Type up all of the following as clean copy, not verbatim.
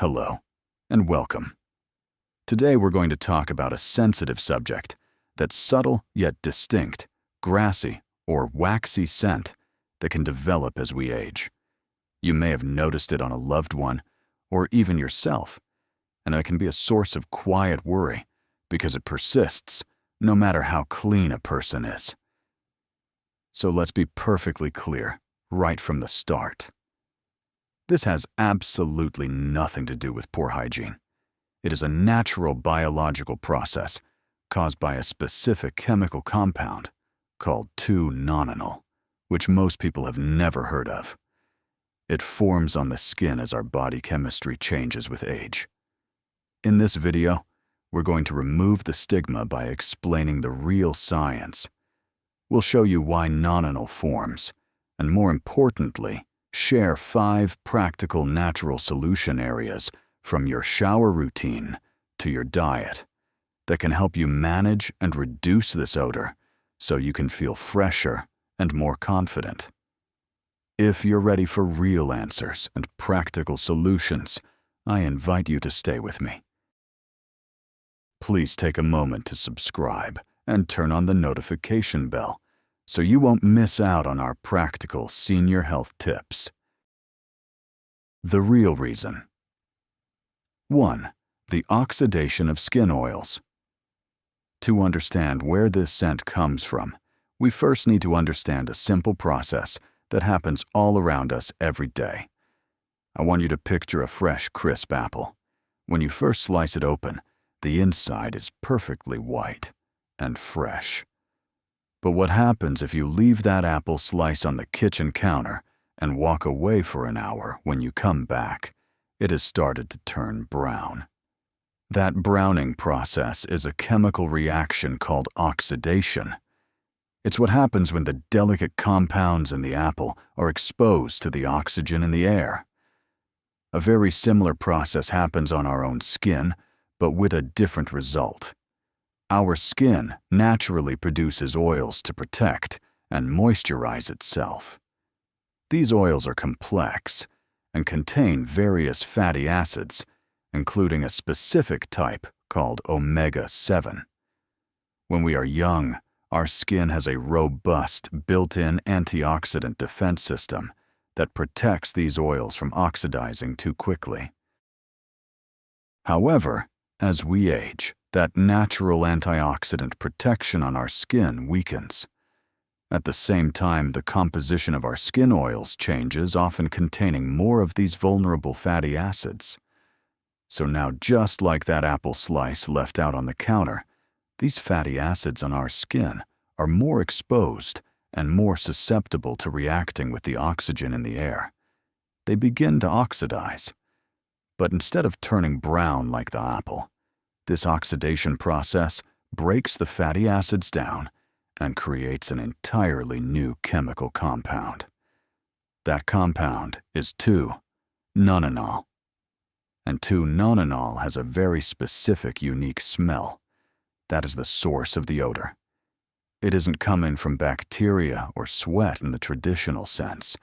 Hello, and welcome. Today we're going to talk about a sensitive subject that's subtle yet distinct, grassy or waxy scent that can develop as we age. You may have noticed it on a loved one or even yourself, and it can be a source of quiet worry because it persists no matter how clean a person is. So let's be perfectly clear right from the start. This has absolutely nothing to do with poor hygiene. It is a natural biological process caused by a specific chemical compound called 2-nonenal, which most people have never heard of. It forms on the skin as our body chemistry changes with age. In this video, we're going to remove the stigma by explaining the real science. We'll show you why nonenal forms, and more importantly, share 5 practical natural solution areas from your shower routine to your diet that can help you manage and reduce this odor so you can feel fresher and more confident. If you're ready for real answers and practical solutions, I invite you to stay with me. Please take a moment to subscribe and turn on the notification bell so you won't miss out on our practical senior health tips. The real reason. 1. The oxidation of skin oils. To understand where this scent comes from, we first need to understand a simple process that happens all around us every day. I want you to picture a fresh, crisp apple. When you first slice it open, the inside is perfectly white and fresh. But what happens if you leave that apple slice on the kitchen counter and walk away for an hour? When you come back, it has started to turn brown. That browning process is a chemical reaction called oxidation. It's what happens when the delicate compounds in the apple are exposed to the oxygen in the air. A very similar process happens on our own skin, but with a different result. Our skin naturally produces oils to protect and moisturize itself. These oils are complex and contain various fatty acids, including a specific type called omega-7. When we are young, our skin has a robust, built-in antioxidant defense system that protects these oils from oxidizing too quickly. However, as we age, that natural antioxidant protection on our skin weakens. At the same time, the composition of our skin oils changes, often containing more of these vulnerable fatty acids. So now, just like that apple slice left out on the counter, these fatty acids on our skin are more exposed and more susceptible to reacting with the oxygen in the air. They begin to oxidize. But instead of turning brown like the apple, this oxidation process breaks the fatty acids down and creates an entirely new chemical compound. That compound is 2-nonenal. And 2-nonenal has a very specific, unique smell. That is the source of the odor. It isn't coming from bacteria or sweat in the traditional sense.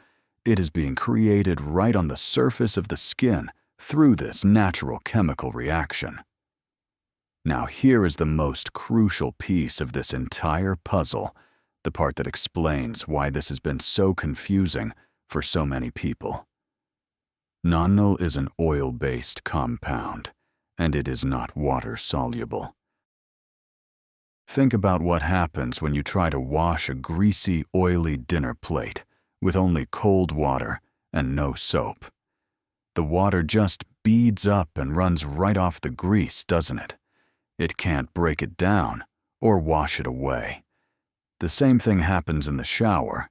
It is being created right on the surface of the skin through this natural chemical reaction. Now here is the most crucial piece of this entire puzzle, the part that explains why this has been so confusing for so many people. Nonenal is an oil-based compound, and it is not water-soluble. Think about what happens when you try to wash a greasy, oily dinner plate with only cold water and no soap. The water just beads up and runs right off the grease, doesn't it? It can't break it down or wash it away. The same thing happens in the shower.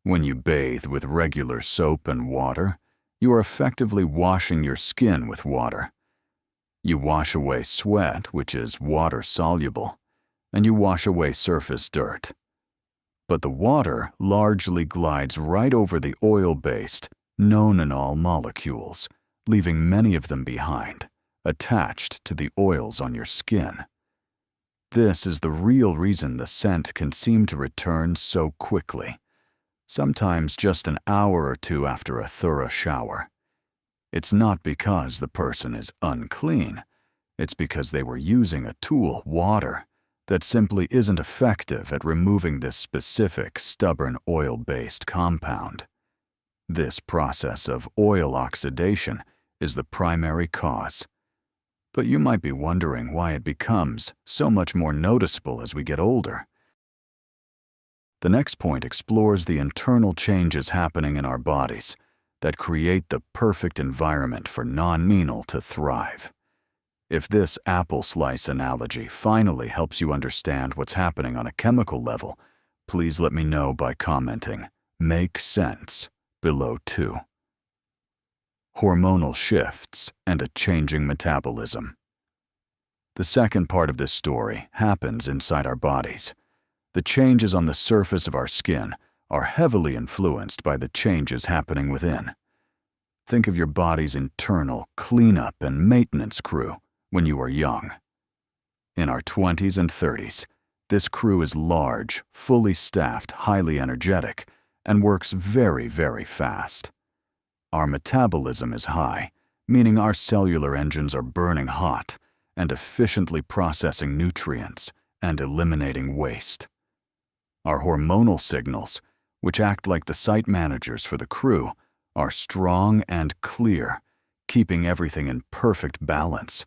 When you bathe with regular soap and water, you are effectively washing your skin with water. You wash away sweat, which is water-soluble, and you wash away surface dirt. But the water largely glides right over the oil-based nonenal molecules, leaving many of them behind, attached to the oils on your skin. This is the real reason the scent can seem to return so quickly, sometimes just an hour or two after a thorough shower. It's not because the person is unclean. It's because they were using a tool, water, that simply isn't effective at removing this specific, stubborn oil-based compound. This process of oil oxidation is the primary cause. But you might be wondering why it becomes so much more noticeable as we get older. The next point explores the internal changes happening in our bodies that create the perfect environment for non-menal to thrive. If this apple slice analogy finally helps you understand what's happening on a chemical level, please let me know by commenting "Make sense" below too. Hormonal shifts and a changing metabolism. The second part of this story happens inside our bodies. The changes on the surface of our skin are heavily influenced by the changes happening within. Think of your body's internal cleanup and maintenance crew when you are young. In our 20s and 30s, this crew is large, fully staffed, highly energetic, and works very, very fast. Our metabolism is high, meaning our cellular engines are burning hot and efficiently processing nutrients and eliminating waste. Our hormonal signals, which act like the site managers for the crew, are strong and clear, keeping everything in perfect balance.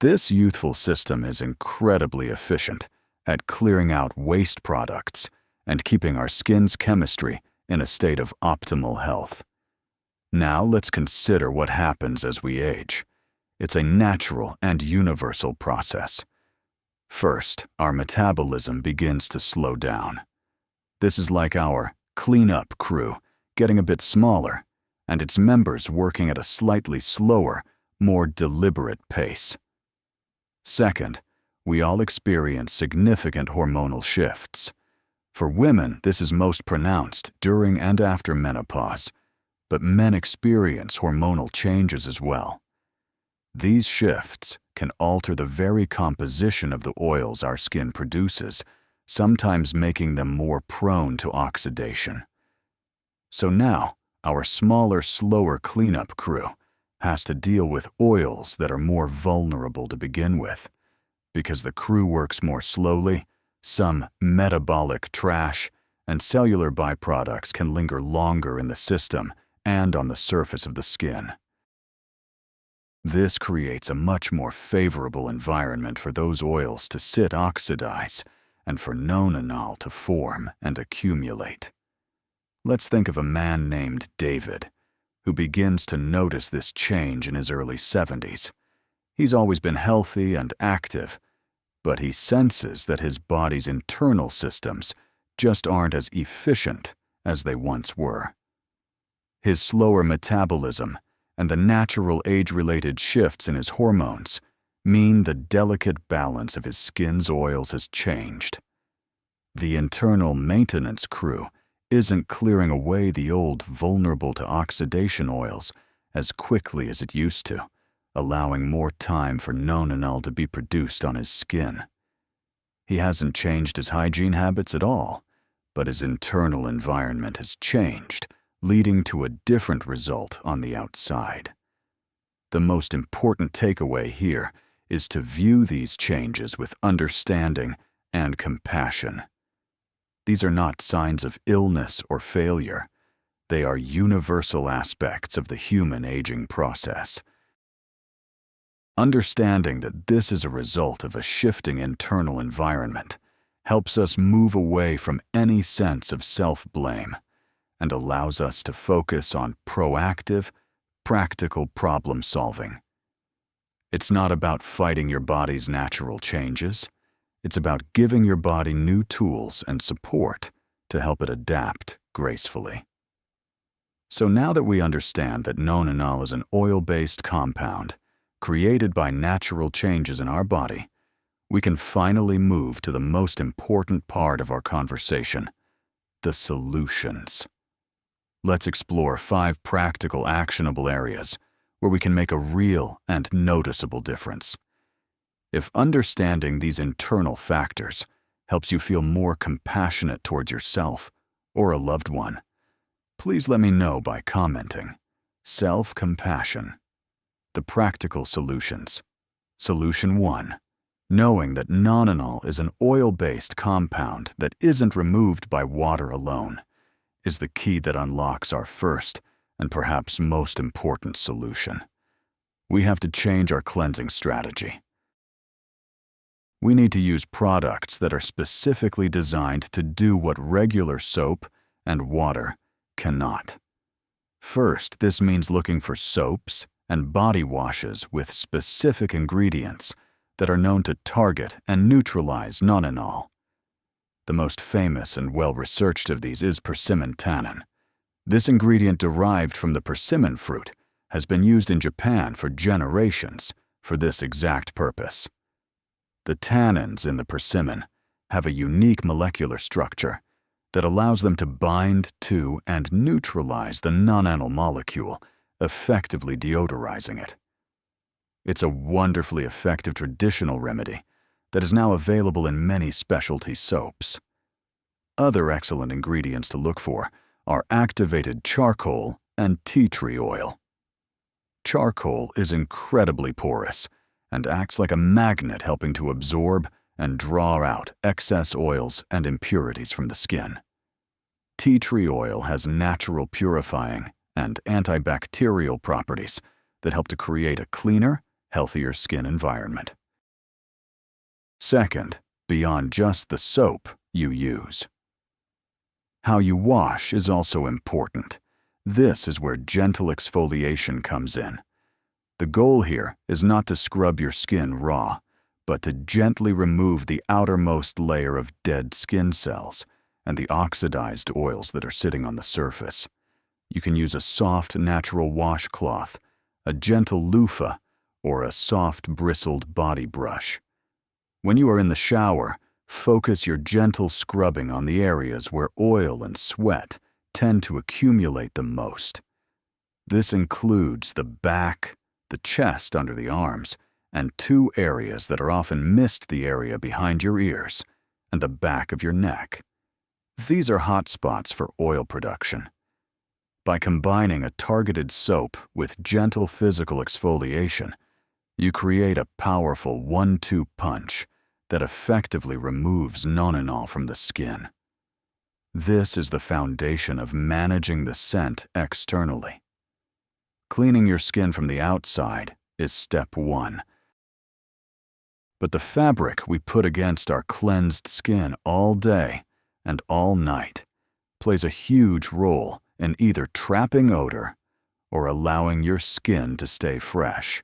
This youthful system is incredibly efficient at clearing out waste products and keeping our skin's chemistry in a state of optimal health. Now let's consider what happens as we age. It's a natural and universal process. First, our metabolism begins to slow down. This is like our cleanup crew getting a bit smaller, and its members working at a slightly slower, more deliberate pace. Second, we all experience significant hormonal shifts. For women, this is most pronounced during and after menopause, but men experience hormonal changes as well. These shifts can alter the very composition of the oils our skin produces, sometimes making them more prone to oxidation. So now, our smaller, slower cleanup crew has to deal with oils that are more vulnerable to begin with. Because the crew works more slowly, some metabolic trash and cellular byproducts can linger longer in the system and on the surface of the skin. This creates a much more favorable environment for those oils to sit oxidize and for nonanol to form and accumulate. Let's think of a man named David, who begins to notice this change in his early 70s. He's always been healthy and active, but he senses that his body's internal systems just aren't as efficient as they once were. His slower metabolism and the natural age-related shifts in his hormones mean the delicate balance of his skin's oils has changed. The internal maintenance crew isn't clearing away the old vulnerable to oxidation oils as quickly as it used to, allowing more time for nonanol to be produced on his skin. He hasn't changed his hygiene habits at all, but his internal environment has changed, leading to a different result on the outside. The most important takeaway here is to view these changes with understanding and compassion. These are not signs of illness or failure. They are universal aspects of the human aging process. Understanding that this is a result of a shifting internal environment helps us move away from any sense of self-blame and allows us to focus on proactive, practical problem solving. It's not about fighting your body's natural changes. It's about giving your body new tools and support to help it adapt gracefully. So now that we understand that nonanol is an oil-based compound created by natural changes in our body, we can finally move to the most important part of our conversation, the solutions. Let's explore 5 practical, actionable areas where we can make a real and noticeable difference. If understanding these internal factors helps you feel more compassionate towards yourself or a loved one, please let me know by commenting. Self-compassion. The practical solutions. Solution 1. Knowing that nonanol is an oil-based compound that isn't removed by water alone is the key that unlocks our first and perhaps most important solution. We have to change our cleansing strategy. We need to use products that are specifically designed to do what regular soap and water cannot. First, this means looking for soaps and body washes with specific ingredients that are known to target and neutralize nonanol. The most famous and well-researched of these is persimmon tannin. This ingredient derived from the persimmon fruit has been used in Japan for generations for this exact purpose. The tannins in the persimmon have a unique molecular structure that allows them to bind to and neutralize the nonanol molecule, effectively deodorizing it. It's a wonderfully effective traditional remedy that is now available in many specialty soaps. Other excellent ingredients to look for are activated charcoal and tea tree oil. Charcoal is incredibly porous and acts like a magnet, helping to absorb and draw out excess oils and impurities from the skin. Tea tree oil has natural purifying and antibacterial properties that help to create a cleaner, healthier skin environment. Second, beyond just the soap you use. How you wash is also important. This is where gentle exfoliation comes in. The goal here is not to scrub your skin raw, but to gently remove the outermost layer of dead skin cells and the oxidized oils that are sitting on the surface. You can use a soft, natural washcloth, a gentle loofah, or a soft, bristled body brush. When you are in the shower, focus your gentle scrubbing on the areas where oil and sweat tend to accumulate the most. This includes the back, the chest under the arms, and two areas that are often missed: the area behind your ears and the back of your neck. These are hot spots for oil production. By combining a targeted soap with gentle physical exfoliation, you create a powerful 1-2 punch that effectively removes nonanol from the skin. This is the foundation of managing the scent externally. Cleaning your skin from the outside is step 1. But the fabric we put against our cleansed skin all day and all night plays a huge role in either trapping odor or allowing your skin to stay fresh.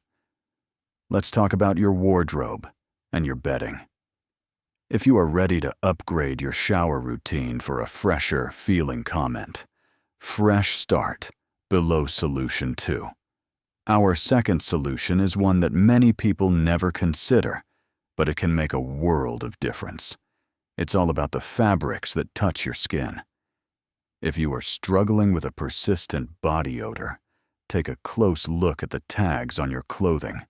Let's talk about your wardrobe and your bedding. If you are ready to upgrade your shower routine for a fresher feeling comment, fresh start below solution 2. Our second solution is one that many people never consider, but it can make a world of difference. It's all about the fabrics that touch your skin. If you are struggling with a persistent body odor, take a close look at the tags on your clothing,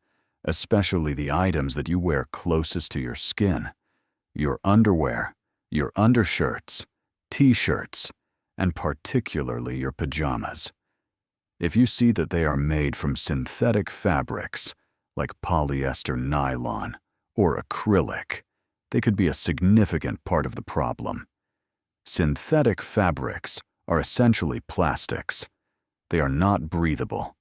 especially the items that you wear closest to your skin: your underwear, your undershirts, t-shirts, and particularly your pajamas. If you see that they are made from synthetic fabrics like polyester nylon or acrylic, they could be a significant part of the problem. Synthetic fabrics are essentially plastics. They are not breathable.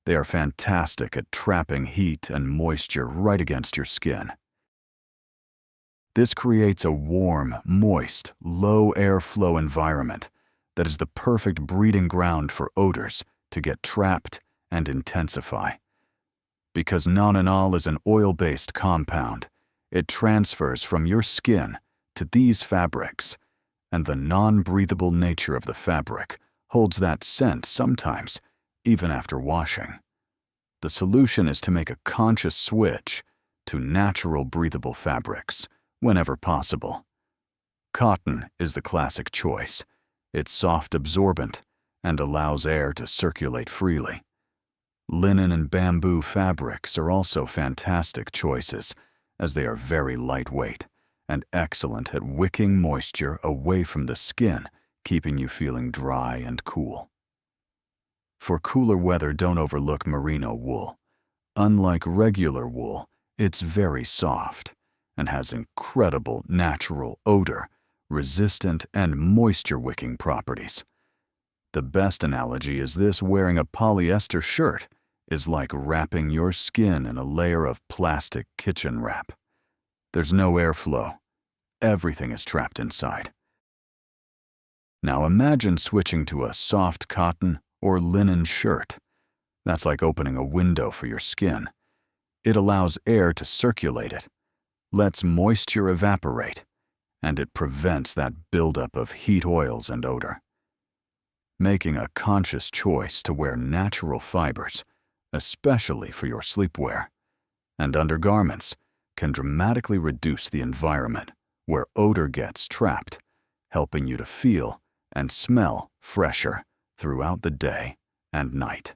They are fantastic at trapping heat and moisture right against your skin. This creates a warm, moist, low airflow environment that is the perfect breeding ground for odors to get trapped and intensify. Because nonanol is an oil-based compound, it transfers from your skin to these fabrics, and the non-breathable nature of the fabric holds that scent sometimes, even after washing. The solution is to make a conscious switch to natural breathable fabrics whenever possible. Cotton is the classic choice. It's soft absorbent and allows air to circulate freely. Linen and bamboo fabrics are also fantastic choices, as they are very lightweight and excellent at wicking moisture away from the skin, keeping you feeling dry and cool. For cooler weather, don't overlook merino wool. Unlike regular wool, it's very soft and has incredible natural odor, resistant and moisture-wicking properties. The best analogy is this: wearing a polyester shirt is like wrapping your skin in a layer of plastic kitchen wrap. There's no airflow. Everything is trapped inside. Now imagine switching to a soft cotton or linen shirt. That's like opening a window for your skin. It allows air to circulate it, lets moisture evaporate, and it prevents that buildup of heat, oils, and odor. Making a conscious choice to wear natural fibers, especially for your sleepwear and undergarments, can dramatically reduce the environment where odor gets trapped, helping you to feel and smell fresher throughout the day and night.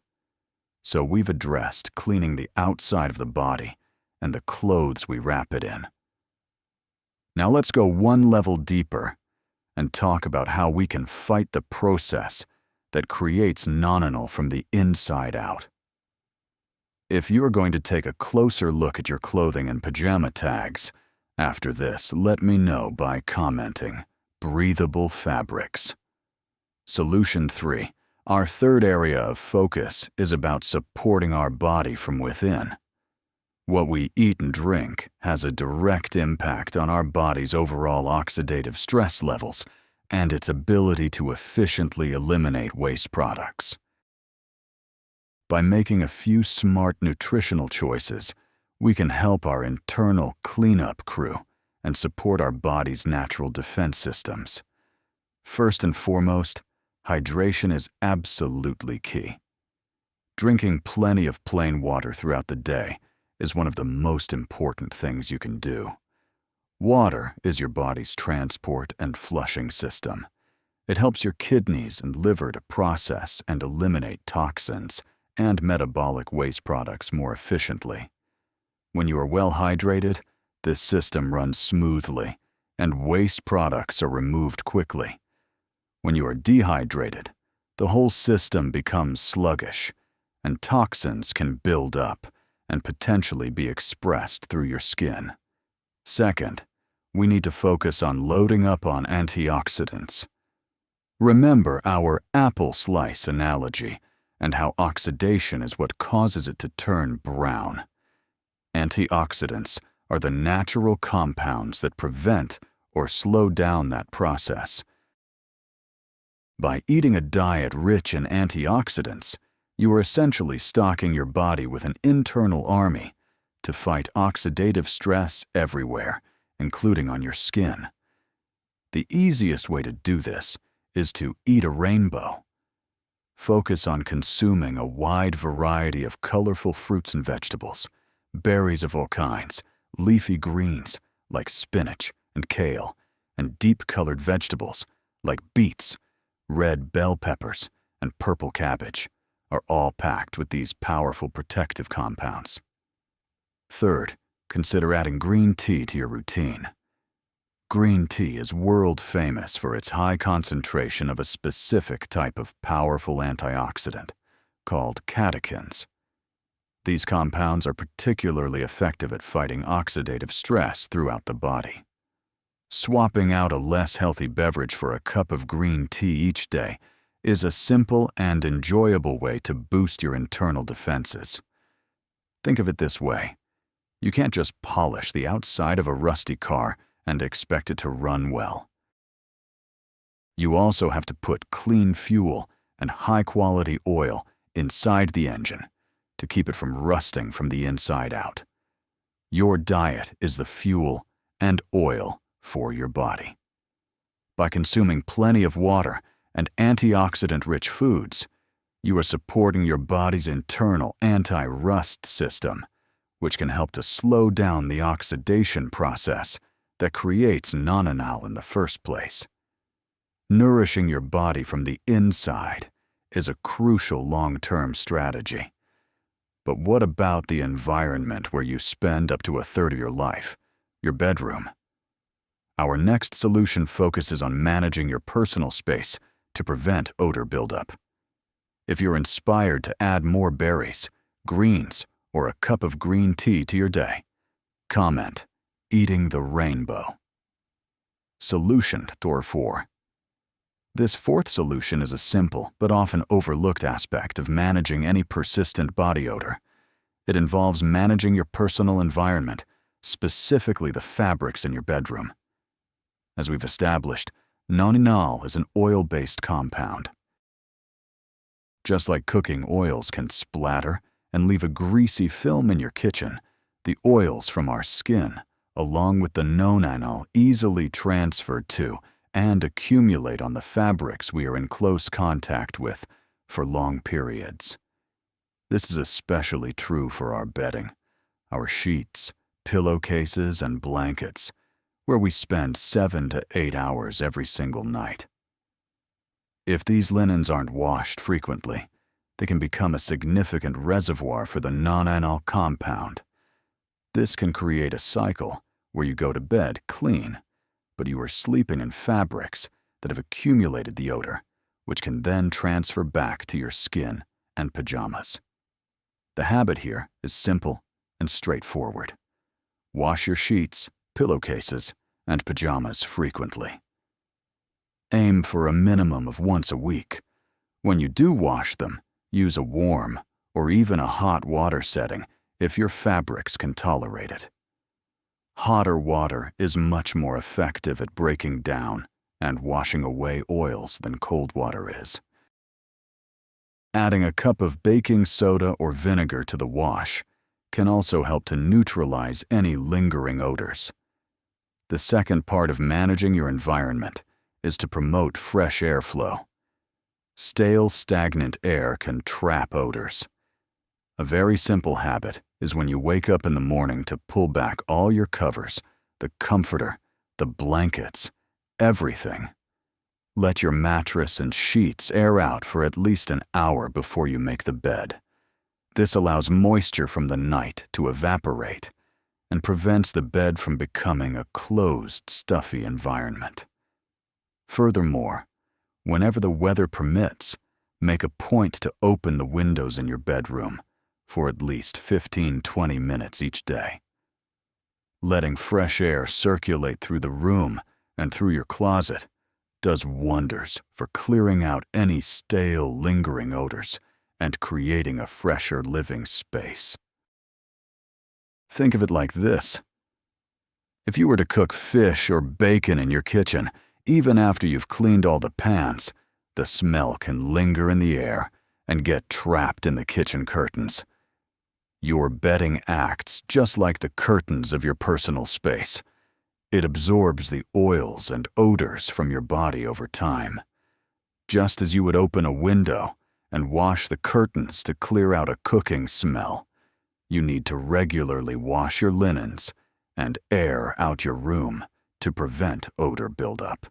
So we've addressed cleaning the outside of the body and the clothes we wrap it in. Now let's go one level deeper and talk about how we can fight the process that creates nonanol from the inside out. If you are going to take a closer look at your clothing and pajama tags, after this, let me know by commenting breathable fabrics. Solution 3. Our third area of focus is about supporting our body from within. What we eat and drink has a direct impact on our body's overall oxidative stress levels and its ability to efficiently eliminate waste products. By making a few smart nutritional choices, we can help our internal cleanup crew and support our body's natural defense systems. First and foremost, hydration is absolutely key. Drinking plenty of plain water throughout the day is one of the most important things you can do. Water is your body's transport and flushing system. It helps your kidneys and liver to process and eliminate toxins and metabolic waste products more efficiently. When you are well hydrated, this system runs smoothly and waste products are removed quickly. When you are dehydrated, the whole system becomes sluggish, and toxins can build up and potentially be expressed through your skin. Second, we need to focus on loading up on antioxidants. Remember our apple slice analogy and how oxidation is what causes it to turn brown. Antioxidants are the natural compounds that prevent or slow down that process. By eating a diet rich in antioxidants, you are essentially stocking your body with an internal army to fight oxidative stress everywhere, including on your skin. The easiest way to do this is to eat a rainbow. Focus on consuming a wide variety of colorful fruits and vegetables, berries of all kinds, leafy greens like spinach and kale, and deep-colored vegetables like beets, red bell peppers, and purple cabbage are all packed with these powerful protective compounds. Third, consider adding green tea to your routine. Green tea is world famous for its high concentration of a specific type of powerful antioxidant called catechins. These compounds are particularly effective at fighting oxidative stress throughout the body. Swapping out a less healthy beverage for a cup of green tea each day is a simple and enjoyable way to boost your internal defenses. Think of it this way: you can't just polish the outside of a rusty car and expect it to run well. You also have to put clean fuel and high-quality oil inside the engine to keep it from rusting from the inside out. Your diet is the fuel and oil for your body. By consuming plenty of water and antioxidant-rich foods, you are supporting your body's internal anti-rust system, which can help to slow down the oxidation process that creates nonanol in the first place. Nourishing your body from the inside is a crucial long-term strategy. But what about the environment where you spend up to a third of your life, your bedroom? Our next solution focuses on managing your personal space to prevent odor buildup. if you're inspired to add more berries, greens, or a cup of green tea to your day. Comment, eating the rainbow. Solution door 4. This fourth solution is a simple but often overlooked aspect of managing any persistent body odor. It involves managing your personal environment, specifically the fabrics in your bedroom. As we've established, nourishing is an oil-based compound. Just like cooking oils can splatter and leave a greasy film in your kitchen, the oils from our skin, along with the nourishing, easily transfer to and accumulate on the fabrics we are in close contact with for long periods. This is especially true for our bedding, our sheets, pillowcases, and blankets, where we spend 7 to 8 hours every single night. If these linens aren't washed frequently, they can become a significant reservoir for the nourishing compound. This can create a cycle where you go to bed clean, but you are sleeping in fabrics that have accumulated the odor, which can then transfer back to your skin and pajamas. The habit here is simple and straightforward. Wash your sheets, pillowcases, and pajamas frequently. Aim for a minimum of once a week. When you do wash them, use a warm or even a hot water setting if your fabrics can tolerate it. Hotter water is much more effective at breaking down and washing away oils than cold water is. Adding a cup of baking soda or vinegar to the wash can also help to neutralize any lingering odors. The second part of managing your environment is to promote fresh airflow. Stale, stagnant air can trap odors. A very simple habit is when you wake up in the morning to pull back all your covers, the comforter, the blankets, everything. Let your mattress and sheets air out for at least an hour before you make the bed. This allows moisture from the night to evaporate and prevents the bed from becoming a closed, stuffy environment. Furthermore, whenever the weather permits, make a point to open the windows in your bedroom for at least 15-20 minutes each day. Letting fresh air circulate through the room and through your closet does wonders for clearing out any stale, lingering odors and creating a fresher living space. Think of it like this. If you were to cook fish or bacon in your kitchen, even after you've cleaned all the pans, the smell can linger in the air and get trapped in the kitchen curtains. Your bedding acts just like the curtains of your personal space. It absorbs the oils and odors from your body over time. Just as you would open a window and wash the curtains to clear out a cooking smell, you need to regularly wash your linens and air out your room to prevent odor buildup.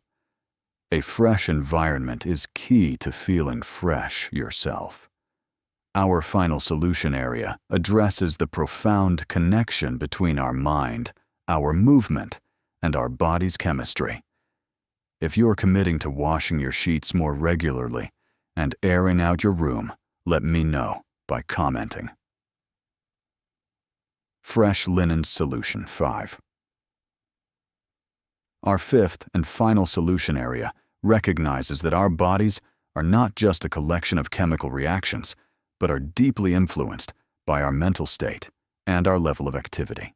A fresh environment is key to feeling fresh yourself. Our final solution area addresses the profound connection between our mind, our movement, and our body's chemistry. If you're committing to washing your sheets more regularly and airing out your room, let me know by commenting. Fresh Linen Solution 5. Our fifth and final solution area recognizes that our bodies are not just a collection of chemical reactions, but are deeply influenced by our mental state and our level of activity.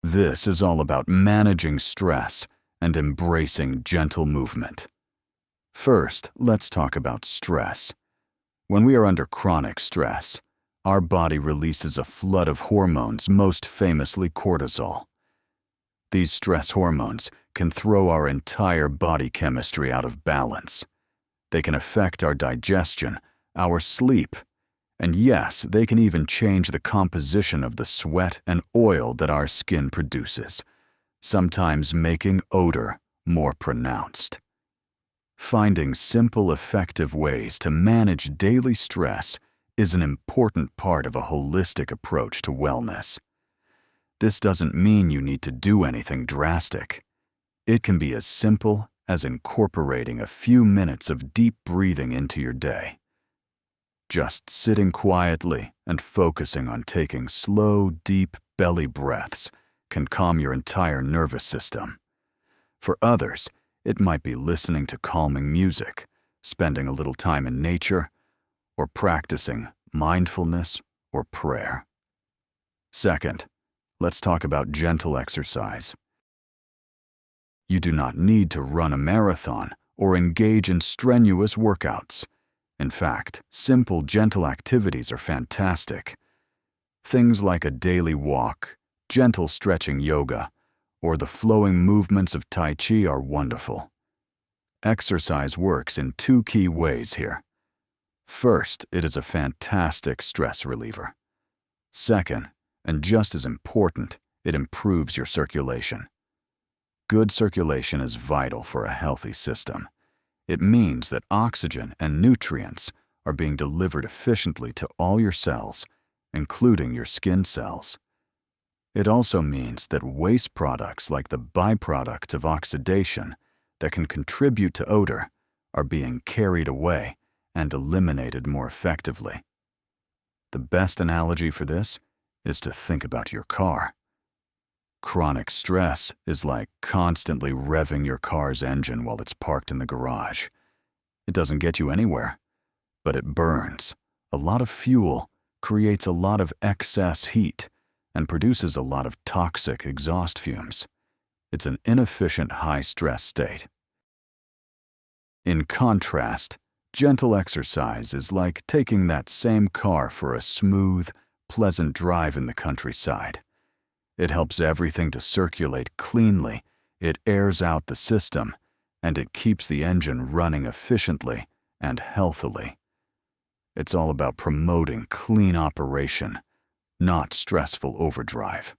This is all about managing stress and embracing gentle movement. First, let's talk about stress. When we are under chronic stress, our body releases a flood of hormones, most famously cortisol. These stress hormones can throw our entire body chemistry out of balance. They can affect our digestion, our sleep, and yes, they can even change the composition of the sweat and oil that our skin produces, sometimes making odor more pronounced. Finding simple, effective ways to manage daily stress is an important part of a holistic approach to wellness. This doesn't mean you need to do anything drastic. It can be as simple as incorporating a few minutes of deep breathing into your day, Just sitting quietly and focusing on taking slow, deep belly breaths can calm your entire nervous system. For others, it might be listening to calming music, spending a little time in nature, or practicing mindfulness or prayer. Second, let's talk about gentle exercise. You do not need to run a marathon or engage in strenuous workouts. In fact, simple, gentle activities are fantastic. Things like a daily walk, gentle stretching yoga, or the flowing movements of Tai Chi are wonderful. Exercise works in two key ways here. First, it is a fantastic stress reliever. Second, and just as important, it improves your circulation. Good circulation is vital for a healthy system. It means that oxygen and nutrients are being delivered efficiently to all your cells, including your skin cells. It also means that waste products like the byproducts of oxidation that can contribute to odor are being carried away and eliminated more effectively. The best analogy for this is to think about your car. Chronic stress is like constantly revving your car's engine while it's parked in the garage. It doesn't get you anywhere, but it burns a lot of fuel, creates a lot of excess heat, and produces a lot of toxic exhaust fumes. It's an inefficient high-stress state. In contrast, gentle exercise is like taking that same car for a smooth, pleasant drive in the countryside. It helps everything to circulate cleanly, it airs out the system, and it keeps the engine running efficiently and healthily. It's all about promoting clean operation, not stressful overdrive.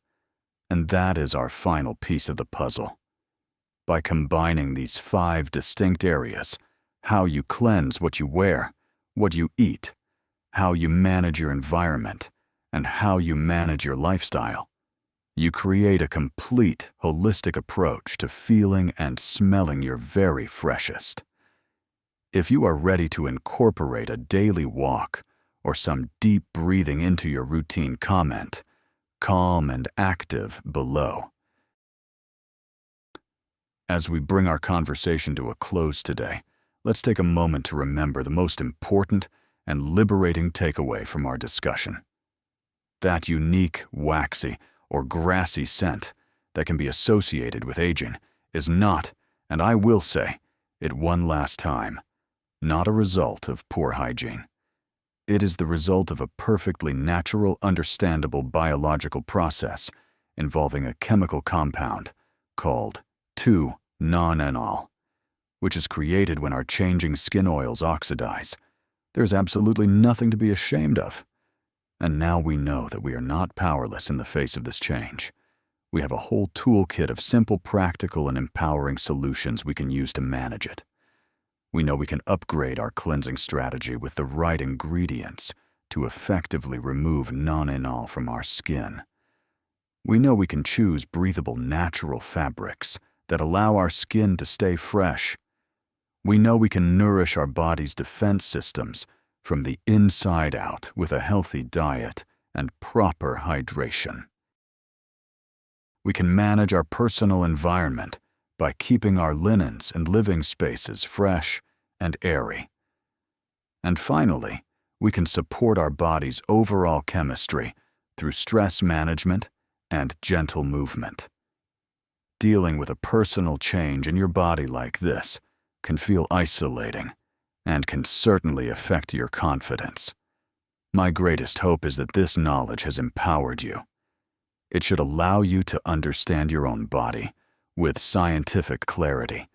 And that is our final piece of the puzzle. By combining these 5 distinct areas, how you cleanse what you wear, what you eat, how you manage your environment, and how you manage your lifestyle, you create a complete, holistic approach to feeling and smelling your very freshest. If you are ready to incorporate a daily walk or some deep breathing into your routine, comment calm and active below. As we bring our conversation to a close today, let's take a moment to remember the most important and liberating takeaway from our discussion. That unique, waxy, or grassy scent that can be associated with aging is not, and I will say it one last time, not a result of poor hygiene. It is the result of a perfectly natural, understandable biological process involving a chemical compound called 2-nonenal, which is created when our changing skin oils oxidize. There's absolutely nothing to be ashamed of. And now we know that we are not powerless in the face of this change. We have a whole toolkit of simple, practical, and empowering solutions we can use to manage it. We know we can upgrade our cleansing strategy with the right ingredients to effectively remove nonenal from our skin. We know we can choose breathable, natural fabrics that allow our skin to stay fresh. We know we can nourish our body's defense systems from the inside out with a healthy diet and proper hydration. We can manage our personal environment by keeping our linens and living spaces fresh and airy. And finally, we can support our body's overall chemistry through stress management and gentle movement. Dealing with a personal change in your body like this can feel isolating and can certainly affect your confidence. My greatest hope is that this knowledge has empowered you. It should allow you to understand your own body with scientific clarity,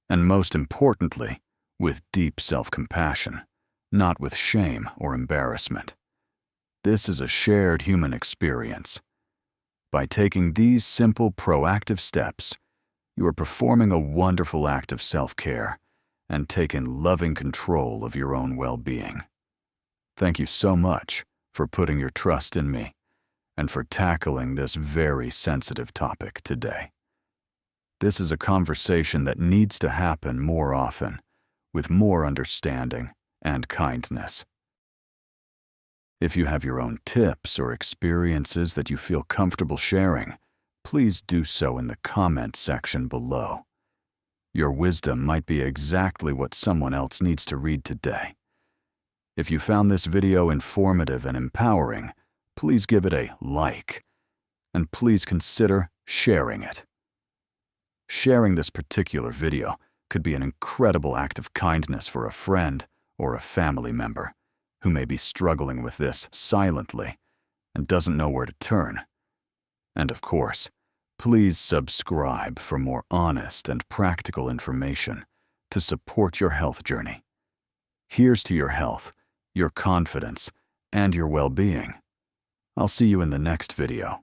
and most importantly, with deep self-compassion, not with shame or embarrassment. This is a shared human experience. By taking these simple, proactive steps, you are performing a wonderful act of self-care and taking loving control of your own well-being. Thank you so much for putting your trust in me and for tackling this very sensitive topic today. This is a conversation that needs to happen more often, with more understanding and kindness. If you have your own tips or experiences that you feel comfortable sharing, please do so in the comment section below. Your wisdom might be exactly what someone else needs to read today. If you found this video informative and empowering, please give it a like, and please consider sharing it. Sharing this particular video could be an incredible act of kindness for a friend or a family member who may be struggling with this silently and doesn't know where to turn. And of course, please subscribe for more honest and practical information to support your health journey. Here's to your health, your confidence, and your well-being. I'll see you in the next video.